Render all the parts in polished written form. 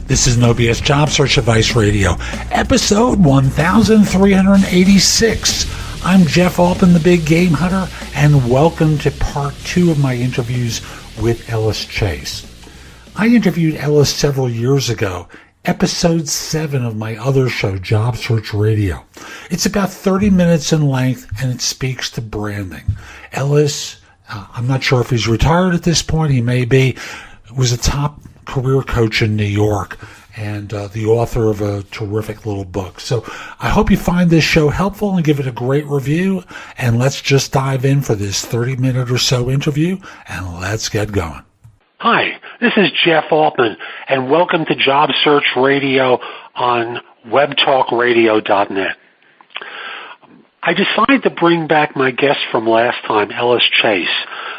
This is No BS Job Search Advice Radio, episode 1386. I'm Jeff Altman, the Big Game Hunter, and welcome to part 2 of my interviews with Ellis Chase. I interviewed Ellis several years ago, episode 7 of my other show, Job Search Radio. It's about 30 minutes in length, and it speaks to branding. Ellis, I'm not sure if he's retired at this point, he may be, was a top career coach in New York and the author of a terrific little book. So I hope you find this show helpful and give it a great review. And let's just dive in for this 30-minute or so interview, and let's get going. Hi, this is Jeff Altman, and welcome to Job Search Radio on webtalkradio.net. I decided to bring back my guest from last time, Ellis Chase,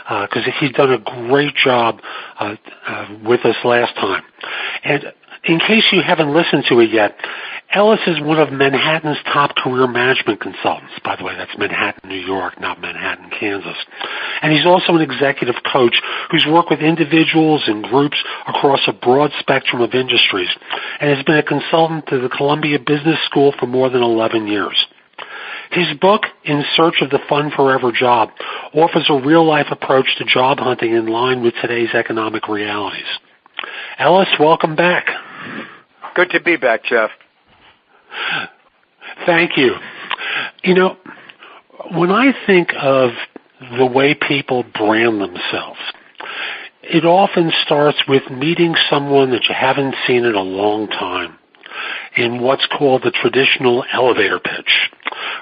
because he's done a great job with us last time. And in case you haven't listened to it yet, Ellis is one of Manhattan's top career management consultants. By the way, that's Manhattan, New York, not Manhattan, Kansas. And he's also an executive coach who's worked with individuals and groups across a broad spectrum of industries and has been a consultant to the Columbia Business School for more than 11 years. His book, In Search of the Fun Forever Job, offers a real-life approach to job hunting in line with today's economic realities. Ellis, welcome back. Good to be back, Jeff. Thank you. You know, when I think of the way people brand themselves, it often starts with meeting someone that you haven't seen in a long time in what's called the traditional elevator pitch,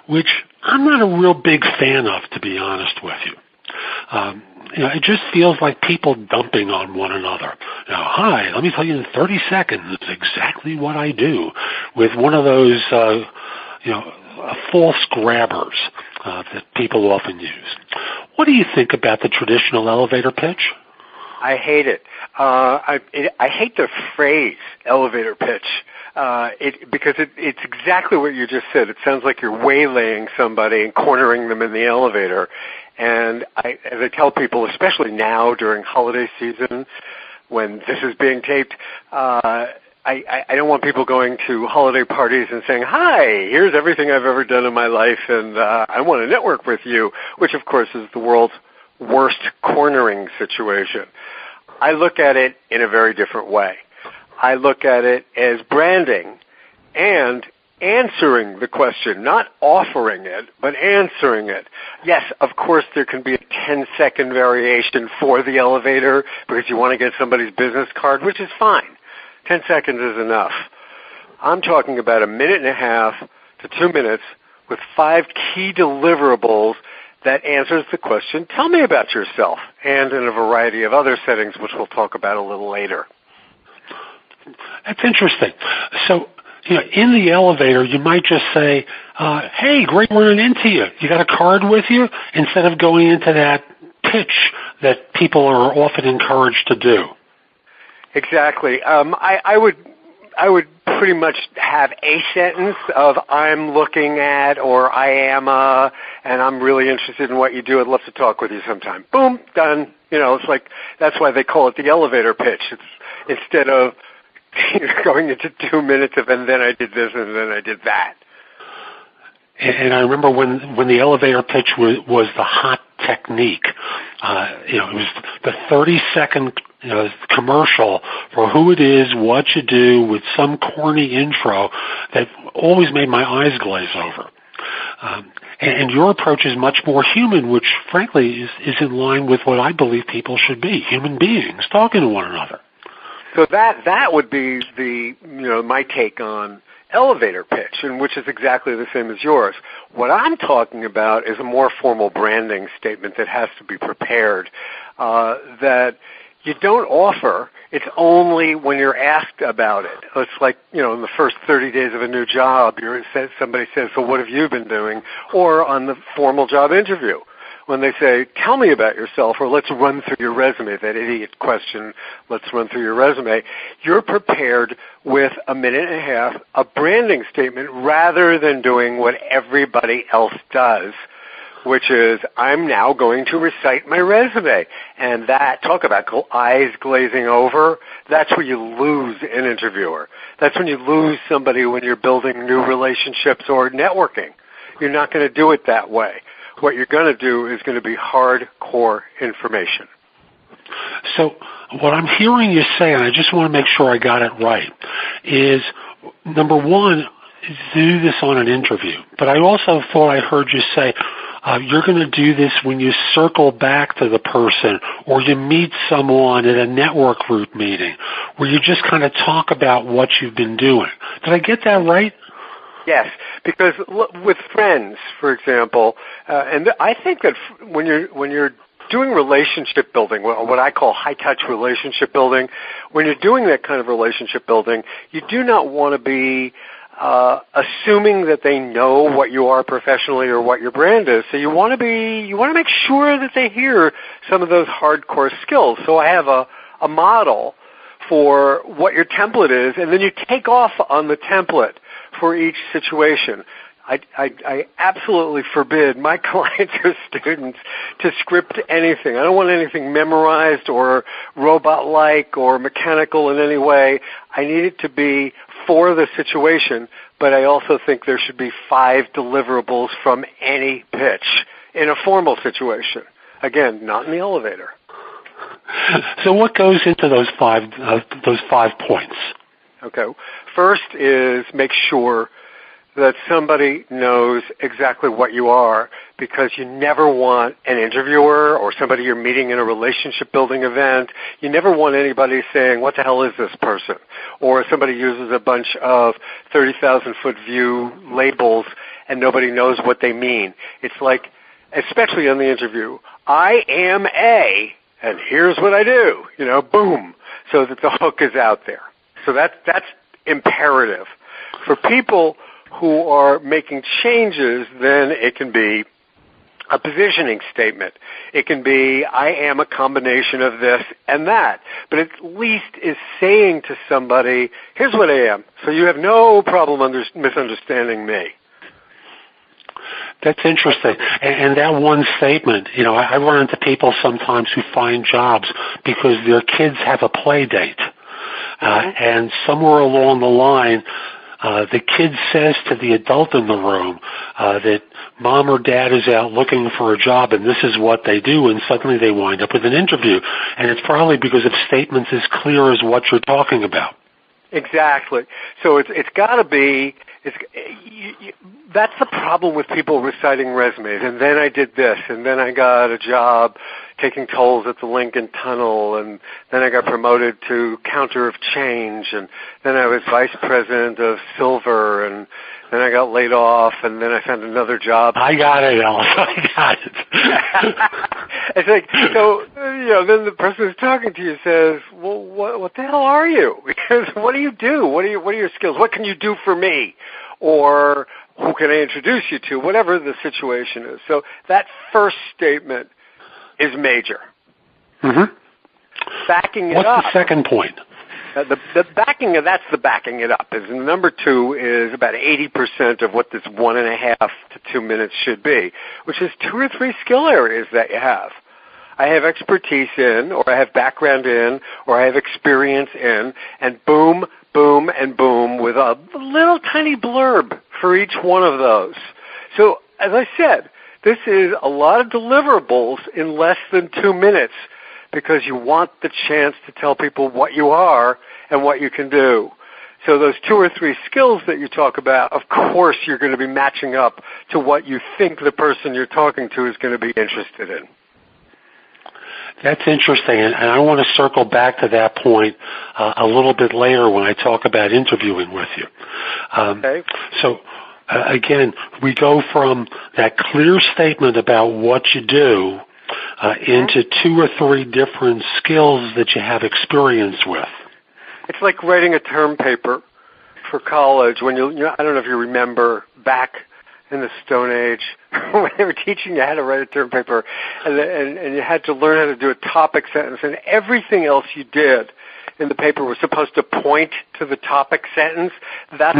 which I'm not a real big fan of, to be honest with you. It just feels like people dumping on one another. Hi, let me tell you in 30 seconds exactly what I do, with one of those, false grabbers that people often use. What do you think about the traditional elevator pitch? I hate it. I hate the phrase elevator pitch. Because it's exactly what you just said. It sounds like you're waylaying somebody and cornering them in the elevator. And as I tell people, especially now during holiday season, when this is being taped, I don't want people going to holiday parties and saying, "Hi, here's everything I've ever done in my life, and I want to network with you," which, of course, is the world's worst cornering situation. I look at it in a very different way. I look at it as branding and answering the question, not offering it, but answering it. Yes, of course, there can be a 10-second variation for the elevator because you want to get somebody's business card, which is fine. 10 seconds is enough. I'm talking about a minute and a half to 2 minutes with 5 key deliverables that answers the question, tell me about yourself, and in a variety of other settings, which we'll talk about a little later. That's interesting. So, in the elevator, you might just say, hey, great running into you. You got a card with you? Instead of going into that pitch that people are often encouraged to do. Exactly. I would pretty much have a sentence of I'm looking at or I am and I'm really interested in what you do. I'd love to talk with you sometime. Boom, done. It's like that's why they call it the elevator pitch. It's instead of going into 2 minutes of, and then I did this, and then I did that. And I remember when the elevator pitch was the hot technique. It was the 30-second commercial for who it is, what you do, with some corny intro that always made my eyes glaze over. And your approach is much more human, which, frankly, is in line with what I believe people should be, human beings talking to one another. So that would be my take on elevator pitch, and which is exactly the same as yours. What I'm talking about is a more formal branding statement that has to be prepared, that you don't offer. It's only when you're asked about it. It's like, in the first 30 days of a new job, somebody says, so what have you been doing? Or on the formal job interview, when they say, tell me about yourself, or let's run through your resume, that idiot question, let's run through your resume, you're prepared with a minute and a half, a branding statement, rather than doing what everybody else does, which is I'm now going to recite my resume. And that, talk about eyes glazing over, that's where you lose an interviewer. That's when you lose somebody when you're building new relationships or networking. You're not going to do it that way. What you're going to do is going to be hardcore information. So what I'm hearing you say, and I just want to make sure I got it right, is number one, do this on an interview. But I also thought I heard you say you're going to do this when you circle back to the person or you meet someone at a network group meeting where you just kind of talk about what you've been doing. Did I get that right? Yes, because with friends, for example, and I think that when you're doing relationship building, what I call high-touch relationship building, when you're doing that kind of relationship building, you do not want to be assuming that they know what you are professionally or what your brand is. So you want to make sure that they hear some of those hardcore skills. So I have a model for what your template is, and then you take off on the template for each situation. I absolutely forbid my clients or students to script anything. I don't want anything memorized or robot-like or mechanical in any way. I need it to be for the situation, but I also think there should be 5 deliverables from any pitch in a formal situation. Again, not in the elevator. So what goes into those five points? Okay. First is make sure that somebody knows exactly what you are, because you never want an interviewer or somebody you're meeting in a relationship building event, you never want anybody saying, what the hell is this person? Or somebody uses a bunch of 30,000-foot view labels and nobody knows what they mean. It's like, especially on the interview, I am A, and here's what I do, boom, so that the hook is out there. So that's imperative. For people who are making changes, then it can be a positioning statement. It can be, I am a combination of this and that. But at least is saying to somebody, here's what I am. So you have no problem misunderstanding me. That's interesting. And that one statement, I run into people sometimes who find jobs because their kids have a play date. And somewhere along the line, the kid says to the adult in the room that mom or dad is out looking for a job and this is what they do, and suddenly they wind up with an interview. And it's probably because of statements as clear as what you're talking about. Exactly. So it's got to be, that's the problem with people reciting resumes. And then I did this, and then I got a job taking tolls at the Lincoln Tunnel, and then I got promoted to counter of change, and then I was vice president of silver, and then I got laid off, and then I found another job. I got it, Ellis. I got it. It's like, so, then the person who's talking to you says, well, what the hell are you? Because what do you do? What are your skills? What can you do for me? Or who can I introduce you to? Whatever the situation is. So that first statement is major. Mm-hmm. Backing it up. What's the second point? The backing of that's the backing it up. Is number 2 is about 80% of what this 1.5 to 2 minutes should be, which is 2 or 3 skill areas that you have. I have expertise in, or I have background in, or I have experience in, and boom, boom, and boom with a little tiny blurb for each one of those. So, as I said, this is a lot of deliverables in less than 2 minutes, because you want the chance to tell people what you are and what you can do. So those 2 or 3 skills that you talk about, of course you're going to be matching up to what you think the person you're talking to is going to be interested in. That's interesting, and I want to circle back to that point a little bit later when I talk about interviewing with you. Okay. So, again, we go from that clear statement about what you do into 2 or 3 different skills that you have experience with. It's like writing a term paper for college when I don't know if you remember back in the Stone Age when they were teaching you how to write a term paper, and you had to learn how to do a topic sentence, and everything else you did in the paper was supposed to point to the topic sentence. That's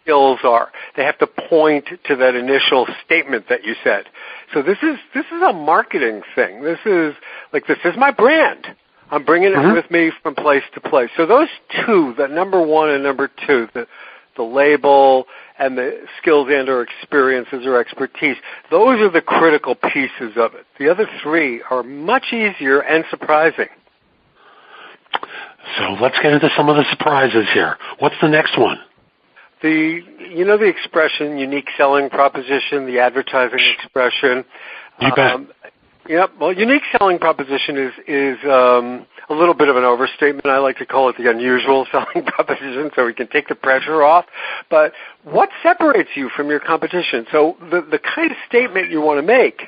skills are. They have to point to that initial statement that you said. So this is a marketing thing. This is my brand. I'm bringing it with me from place to place. So those two, the number one and number two, the label and the skills and or experiences or expertise, those are the critical pieces of it. The other three are much easier and surprising. So let's get into some of the surprises here. What's the next one? The expression, unique selling proposition, the advertising expression. You bet. Yep. Well, unique selling proposition is a little bit of an overstatement. I like to call it the unusual selling proposition, so we can take the pressure off. But what separates you from your competition? So the kind of statement you want to make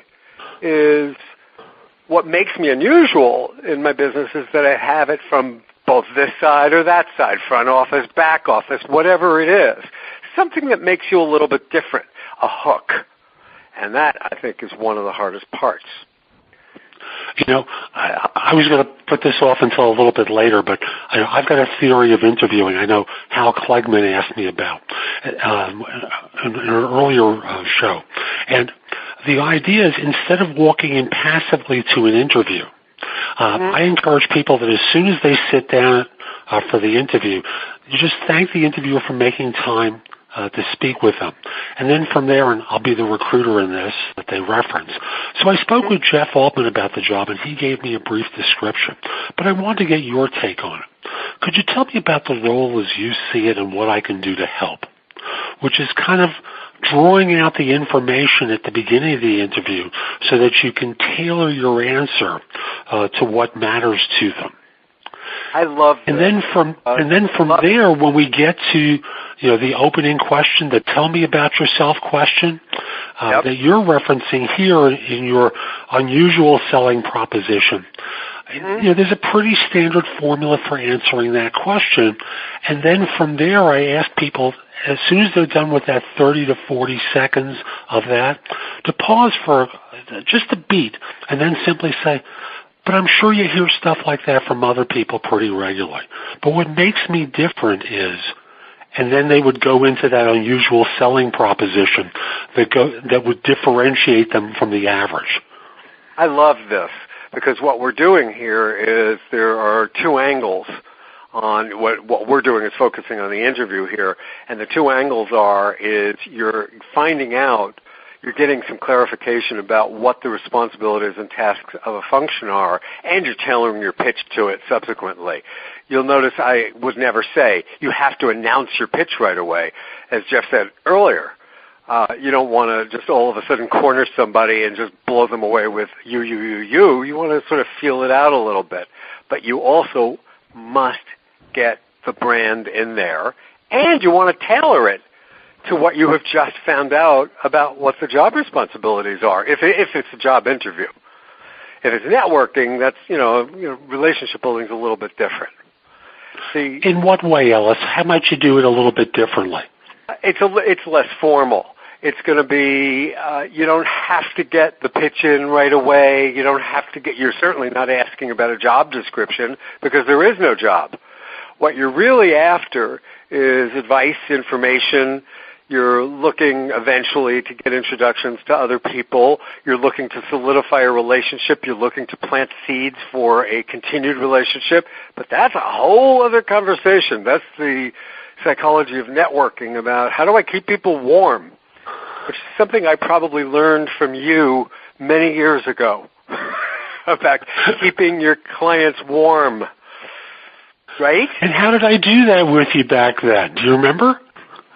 is what makes me unusual in my business is that I have it from both this side or that side, front office, back office, whatever it is. Something that makes you a little bit different, a hook. And that, I think, is one of the hardest parts. I was going to put this off until a little bit later, but I've got a theory of interviewing I know Hal Klegman asked me about in an earlier show. And the idea is instead of walking in passively to an interview, I encourage people that as soon as they sit down for the interview, you just thank the interviewer for making time to speak with them. And then from there, and I'll be the recruiter in this that they reference. So I spoke with Jeff Altman about the job, and he gave me a brief description. But I want to get your take on it. Could you tell me about the role as you see it and what I can do to help? Which is kind of drawing out the information at the beginning of the interview so that you can tailor your answer to what matters to them. I love that. And then from there, when we get to the opening question, the tell me about yourself question that you're referencing here in your unusual selling proposition, there's a pretty standard formula for answering that question. And then from there, I ask people, as soon as they're done with that 30 to 40 seconds of that, to pause for just a beat and then simply say, but I'm sure you hear stuff like that from other people pretty regularly. But what makes me different is, and then they would go into that unusual selling proposition that would differentiate them from the average. I love this because what we're doing here is there are two angles on what we're doing is focusing on the interview here, and the two angles is you're finding out, you're getting some clarification about what the responsibilities and tasks of a function are, and you're tailoring your pitch to it subsequently. You'll notice I would never say you have to announce your pitch right away. As Jeff said earlier, you don't want to just all of a sudden corner somebody and just blow them away with you. You want to sort of feel it out a little bit. But you also must get the brand in there, and you want to tailor it to what you have just found out about what the job responsibilities are, if it's a job interview. If it's networking, that's, relationship building is a little bit different. See, in what way, Ellis? How might you do it a little bit differently? It's less formal. It's going to be, you don't have to get the pitch in right away. You don't have to you're certainly not asking about a job description because there is no job. What you're really after is advice, information. You're looking eventually to get introductions to other people. You're looking to solidify a relationship. You're looking to plant seeds for a continued relationship. But that's a whole other conversation. That's the psychology of networking about how do I keep people warm, which is something I probably learned from you many years ago about keeping your clients warm. Right? And how did I do that with you back then? Do you remember?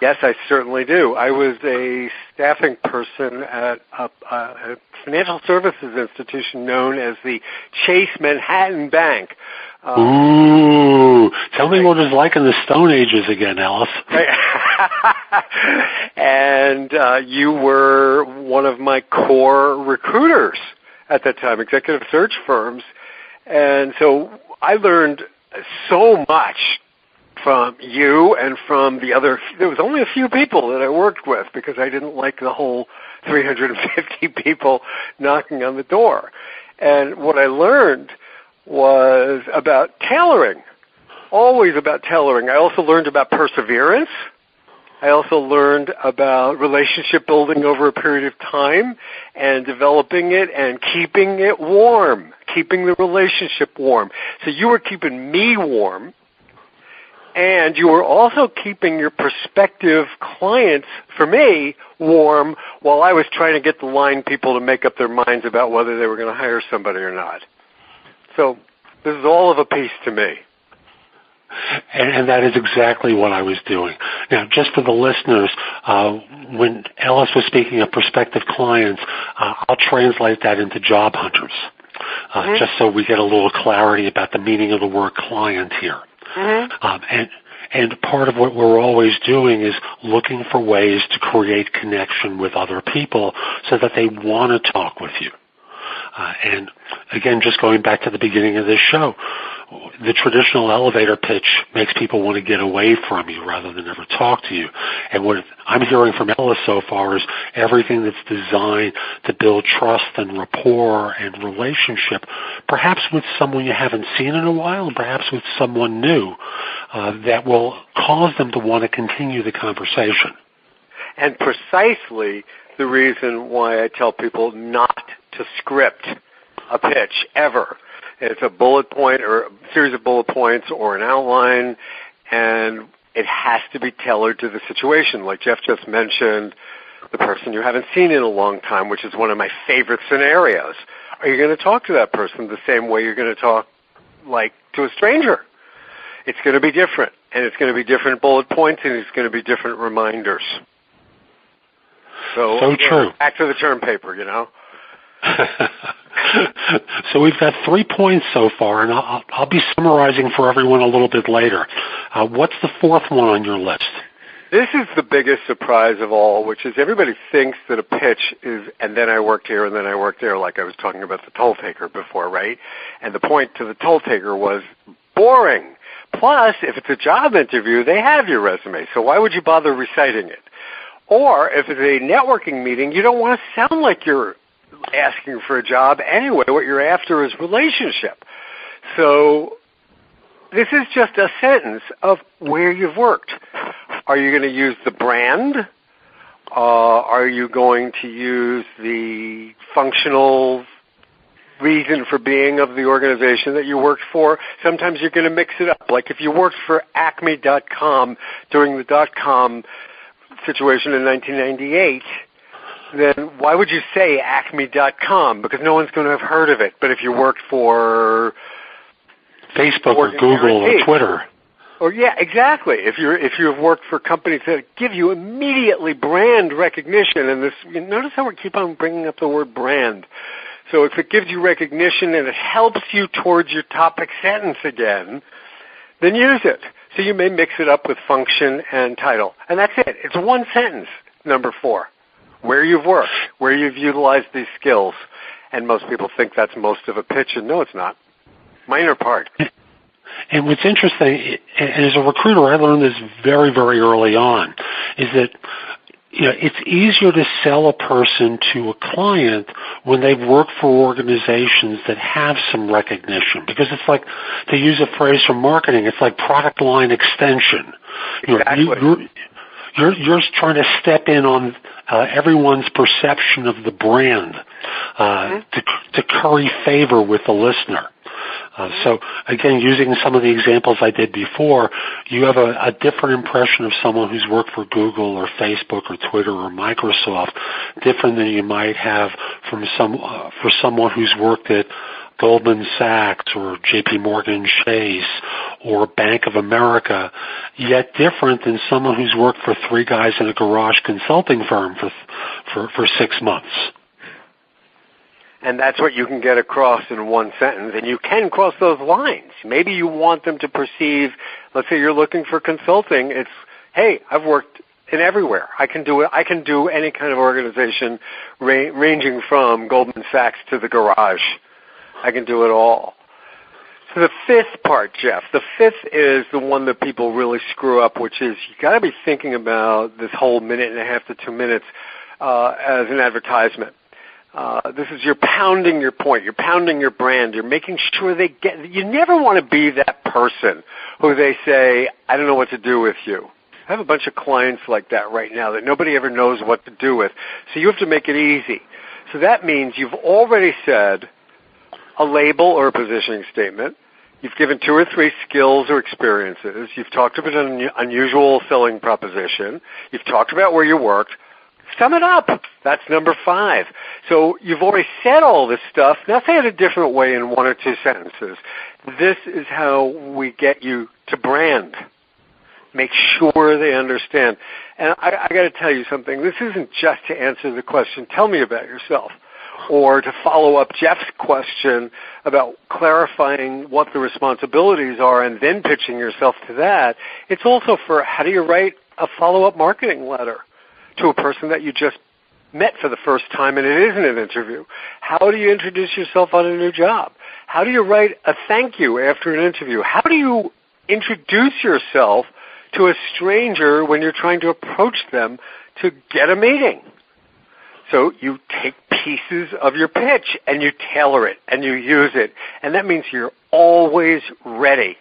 Yes, I certainly do. I was a staffing person at a financial services institution known as the Chase Manhattan Bank. Ooh, tell me what it was like in the Stone Ages again, Ellis. And you were one of my core recruiters at that time, executive search firms. And so I learned so much from you and from the other. There was only a few people that I worked with because I didn't like the whole 350 people knocking on the door. And what I learned was about tailoring, always about tailoring. I also learned about perseverance, I also learned about relationship building over a period of time and developing it and keeping it warm, keeping the relationship warm. So you were keeping me warm, and you were also keeping your prospective clients, for me, warm while I was trying to get the line people to make up their minds about whether they were going to hire somebody or not. So this is all of a piece to me. And that is exactly what I was doing. Now, just for the listeners, when Ellis was speaking of prospective clients, I'll translate that into job hunters, just so we get a little clarity about the meaning of the word client here. And part of what we're always doing is looking for ways to create connection with other people so that they want to talk with you. And again, just going back to the beginning of this show, the traditional elevator pitch makes people want to get away from you rather than ever talk to you. And what I'm hearing from Ellis so far is everything that's designed to build trust and rapport and relationship, perhaps with someone you haven't seen in a while and perhaps with someone new, that will cause them to want to continue the conversation. And precisely the reason why I tell people not to script a pitch ever. It's a bullet point or a series of bullet points or an outline, and it has to be tailored to the situation. Like Jeff just mentioned, the person you haven't seen in a long time, which is one of my favorite scenarios. Are you going to talk to that person the same way you're going to talk like to a stranger? It's going to be different, and it's going to be different bullet points, and it's going to be different reminders. So true. Back to the term paper, you know. So we've got 3 points so far, and I'll be summarizing for everyone a little bit later. What's the fourth one on your list? This is the biggest surprise of all, which is everybody thinks that a pitch is, and then I worked here, and then I worked there, like I was talking about the toll taker before, right? And the point to the toll taker was boring. Plus, if it's a job interview, they have your resume, so why would you bother reciting it? Or if it's a networking meeting, you don't want to sound like you're asking for a job anyway. What you're after is relationship. So this is just a sentence of where you've worked. Are you going to use the brand? Are you going to use the functional reason for being of the organization that you worked for? Sometimes you're going to mix it up. Like if you worked for Acme.com during the .com situation in 1998, then why would you say Acme.com? Because no one's going to have heard of it. But if you worked for Facebook or Google or Twitter. Or yeah, exactly. If you have worked for companies that give you immediately brand recognition, and this, you notice how we keep on bringing up the word brand. So if it gives you recognition and it helps you towards your topic sentence again, then use it. So you may mix it up with function and title. And that's it. It's one sentence, number 4. Where you've worked, where you've utilized these skills. And most people think that's most of a pitch, and no, it's not. Minor part. And what's interesting, and as a recruiter, I learned this very, very early on, is that it's easier to sell a person to a client when they've worked for organizations that have some recognition. Because it's like, to use a phrase from marketing, it's like product line extension. Exactly. You're trying to step in on everyone's perception of the brand to curry favor with the listener. So, again, using some of the examples I did before, you have a different impression of someone who's worked for Google or Facebook or Twitter or Microsoft, different than you might have for someone who's worked at Goldman Sachs or J.P. Morgan Chase or Bank of America, yet different than someone who's worked for 3 guys in a garage consulting firm for 6 months. And that's what you can get across in one sentence, and you can cross those lines. Maybe you want them to perceive, let's say you're looking for consulting, it's, hey, I've worked in everywhere. I can do it. I can do any kind of organization ranging from Goldman Sachs to the garage. I can do it all. So the 5th part, Jeff, the 5th is the one that people really screw up, which is you got to be thinking about this whole minute and a half to 2 minutes as an advertisement. This is you're pounding your point, you're pounding your brand, you're making sure they get. You never want to be that person who they say, I don't know what to do with you. I have a bunch of clients like that right now that nobody ever knows what to do with. So you have to make it easy. So that means you've already said a label or a positioning statement. You've given 2 or 3 skills or experiences. You've talked about an unusual selling proposition. You've talked about where you worked. Sum it up. That's number 5. So you've already said all this stuff. Now say it a different way in 1 or 2 sentences. This is how we get you to brand. Make sure they understand. And I got to tell you something. This isn't just to answer the question, tell me about yourself, or to follow up Jeff's question about clarifying what the responsibilities are and then pitching yourself to that. It's also for how do you write a follow-up marketing letter to a person that you just met for the first time and it isn't an interview? How do you introduce yourself on a new job? How do you write a thank you after an interview? How do you introduce yourself to a stranger when you're trying to approach them to get a meeting? So you take pieces of your pitch and you tailor it and you use it. And that means you're always ready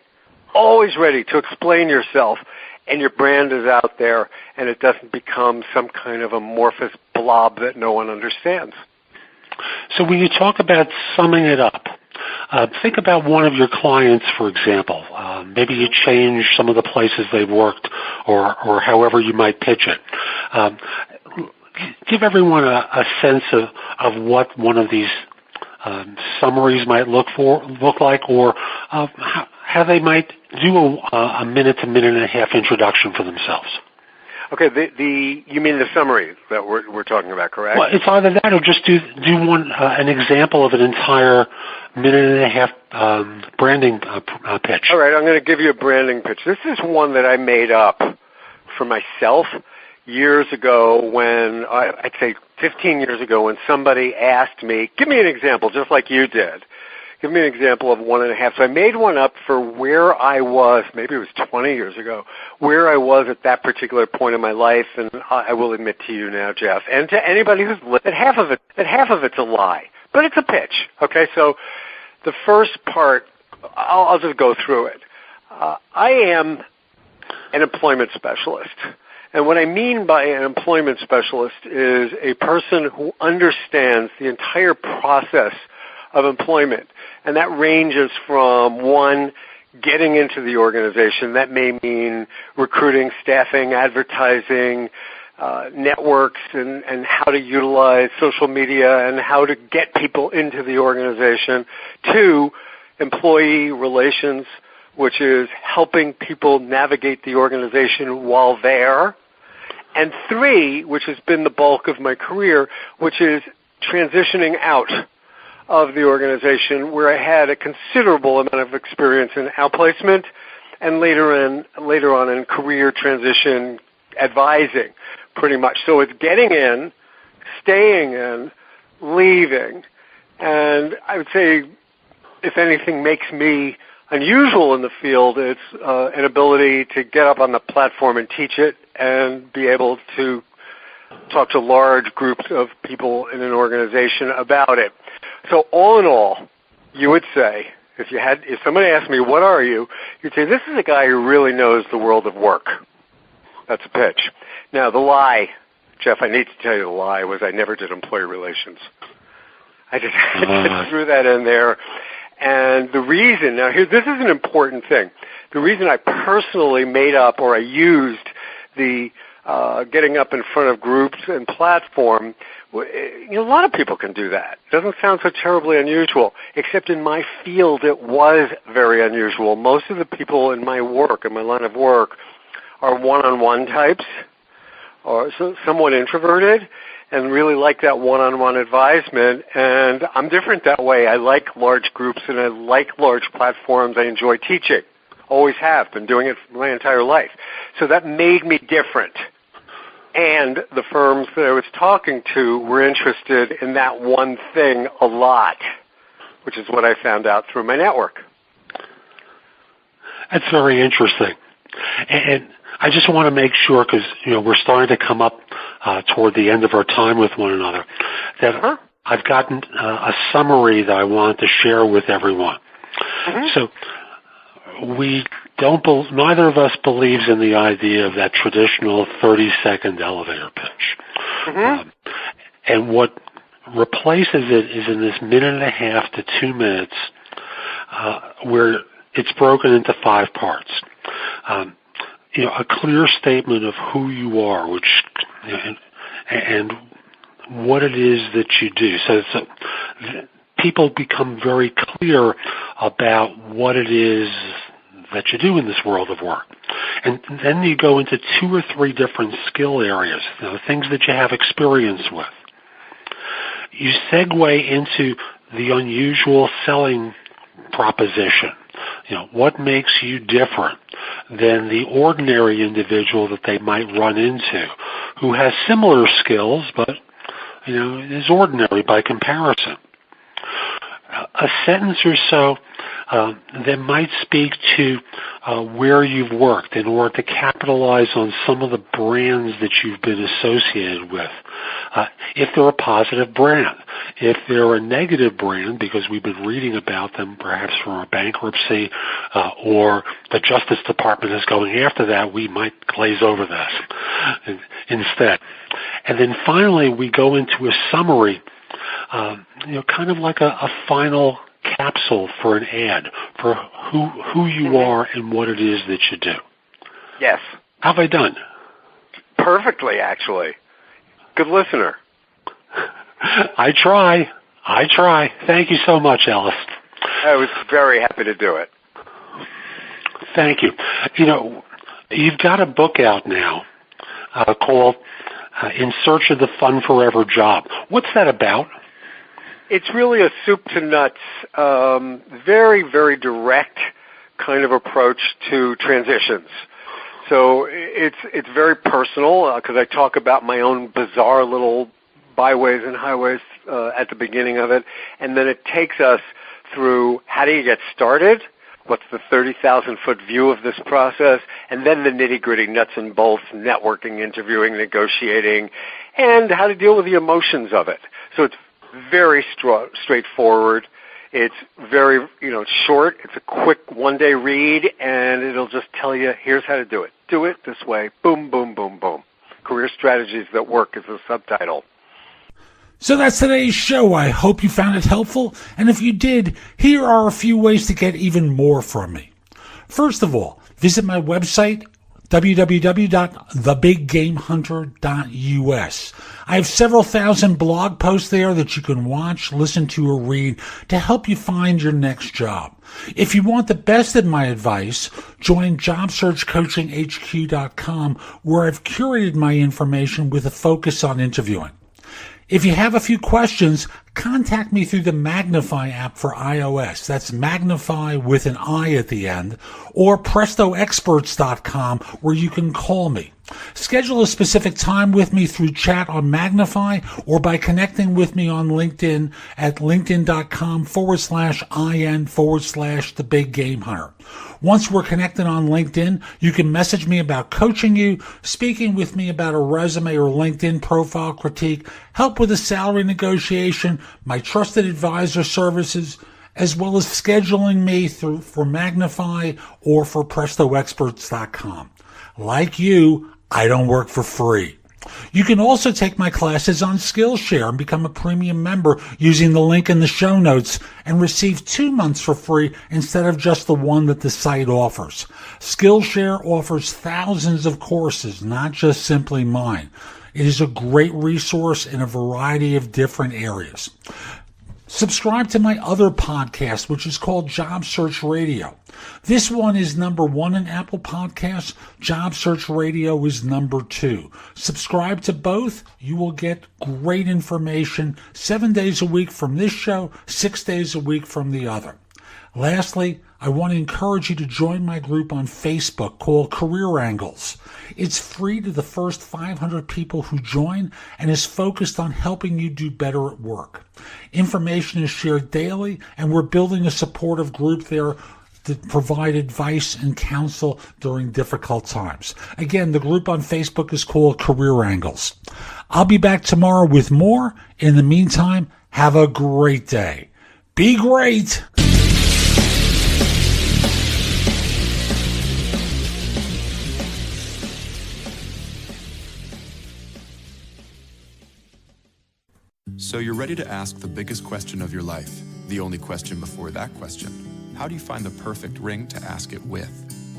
to explain yourself, and your brand is out there and it doesn't become some kind of amorphous blob that no one understands. So when you talk about summing it up, think about one of your clients, for example. Maybe you change some of the places they've worked or however you might pitch it. Give everyone a sense of what one of these summaries might look like, or how they might do a minute to minute and a half introduction for themselves. Okay, you mean the summary that we're talking about, correct? Well, it's either that or just do one an example of an entire minute and a half branding pitch. All right, I'm going to give you a branding pitch. This is one that I made up for myself years ago when, I'd say 15 years ago, when somebody asked me, give me an example, just like you did. Give me an example of 1.5. So I made one up for where I was, maybe it was 20 years ago, where I was at that particular point in my life, and I will admit to you now, Jeff, and to anybody who's listened, that half of it's a lie, but it's a pitch. Okay, so the first part, I'll just go through it. I am an employment specialist. And what I mean by an employment specialist is a person who understands the entire process of employment. And that ranges from, 1, getting into the organization. That may mean recruiting, staffing, advertising, networks, and how to utilize social media and how to get people into the organization. 2, employee relations, which is helping people navigate the organization while there. And 3, which has been the bulk of my career, which is transitioning out of the organization, where I had a considerable amount of experience in outplacement and later on in career transition advising, pretty much. So it's getting in, staying in, leaving, and I would say, if anything makes me unusual in the field, it's an ability to get up on the platform and teach it and be able to talk to large groups of people in an organization about it. So all in all, you would say, if somebody asked me, what are you? You'd say, this is a guy who really knows the world of work. That's a pitch. Now, the lie, Jeff, I need to tell you the lie, was I never did employee relations. I just threw that in there. And the reason, now here, this is an important thing. The reason I personally made up, or I used the getting up in front of groups and platform, a lot of people can do that. It doesn't sound so terribly unusual, except in my field it was very unusual. Most of the people in my work, in my line of work, are one-on-one types, or somewhat introverted, and really like that one-on-one advisement. And I'm different that way. I like large groups and I like large platforms. I enjoy teaching. Always have. Been doing it for my entire life. So that made me different. And the firms that I was talking to were interested in that one thing a lot, which is what I found out through my network. That's very interesting. And I just want to make sure, because we're starting to come up toward the end of our time with one another, that I've gotten a summary that I want to share with everyone. So we neither of us believes in the idea of that traditional 30-second elevator pitch. Mm-hmm. And what replaces it is in this 1.5 to 2 minutes where it's broken into 5 parts. A clear statement of who you are, and what it is that you do. So people become very clear about what it is that you do in this world of work. And then you go into 2 or 3 different skill areas, things that you have experience with. You segue into the unusual selling proposition. What makes you different than the ordinary individual that they might run into who has similar skills but, is ordinary by comparison. A sentence or so that might speak to where you've worked in order to capitalize on some of the brands that you've been associated with. If they're a positive brand. If they're a negative brand, because we've been reading about them perhaps from a bankruptcy or the Justice Department is going after that, we might glaze over that instead. And then finally we go into a summary, kind of like a final capsule for an ad for who you are and what it is that you do. Yes. How have I done? Perfectly, actually. Good listener. I try. Thank you so much, Ellis. I was very happy to do it. Thank you. You've got a book out now called In Search of the Fun Forever Job. What's that about? It's really a soup to nuts, very, very direct kind of approach to transitions. So it's very personal because I talk about my own bizarre little byways and highways at the beginning of it, and then it takes us through how do you get started, what's the 30,000-foot view of this process, and then the nitty-gritty nuts and bolts, networking, interviewing, negotiating, and how to deal with the emotions of it. So it's very straightforward. It's very, short. It's a quick one-day read, and it'll just tell you, here's how to do it. Do it this way. Boom, boom, boom, boom. Career Strategies That Work is the subtitle. So that's today's show. I hope you found it helpful. And if you did, here are a few ways to get even more from me. First of all, visit my website, www.thebiggamehunter.us. I have several thousand blog posts there that you can watch, listen to, or read to help you find your next job. If you want the best of my advice, join JobSearchCoachingHQ.com, where I've curated my information with a focus on interviewing. If you have a few questions, contact me through the Magnify app for iOS. That's Magnify with an I at the end, or PrestoExperts.com, where you can call me. Schedule a specific time with me through chat on Magnify or by connecting with me on LinkedIn at linkedin.com/IN/The Big Game Hunter. Once we're connected on LinkedIn, you can message me about coaching you, speaking with me about a resume or LinkedIn profile critique, help with a salary negotiation, my trusted advisor services, as well as scheduling me for Magnify or for PrestoExperts.com. Like you, I don't work for free. You can also take my classes on Skillshare and become a premium member using the link in the show notes and receive 2 months for free instead of just the one that the site offers. Skillshare offers thousands of courses, not just simply mine. It is a great resource in a variety of different areas. Subscribe to my other podcast, which is called Job Search Radio. This one is number 1 in Apple Podcasts. Job Search Radio is number 2. Subscribe to both. You will get great information 7 days a week from this show, 6 days a week from the other. Lastly, I want to encourage you to join my group on Facebook called Career Angles. It's free to the first 500 people who join and is focused on helping you do better at work. Information is shared daily, and we're building a supportive group there to provide advice and counsel during difficult times. Again, the group on Facebook is called Career Angles. I'll be back tomorrow with more. In the meantime, have a great day. Be great! you're ready to ask the biggest question of your life, the only question before that question. How do you find the perfect ring to ask it with?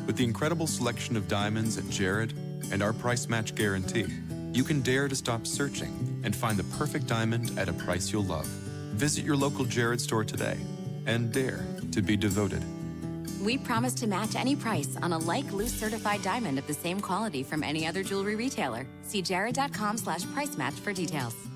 With the incredible selection of diamonds at Jared and our price match guarantee, you can dare to stop searching and find the perfect diamond at a price you'll love. Visit your local Jared store today and dare to be devoted. We promise to match any price on a like loose certified diamond of the same quality from any other jewelry retailer. See jared.com/price match for details.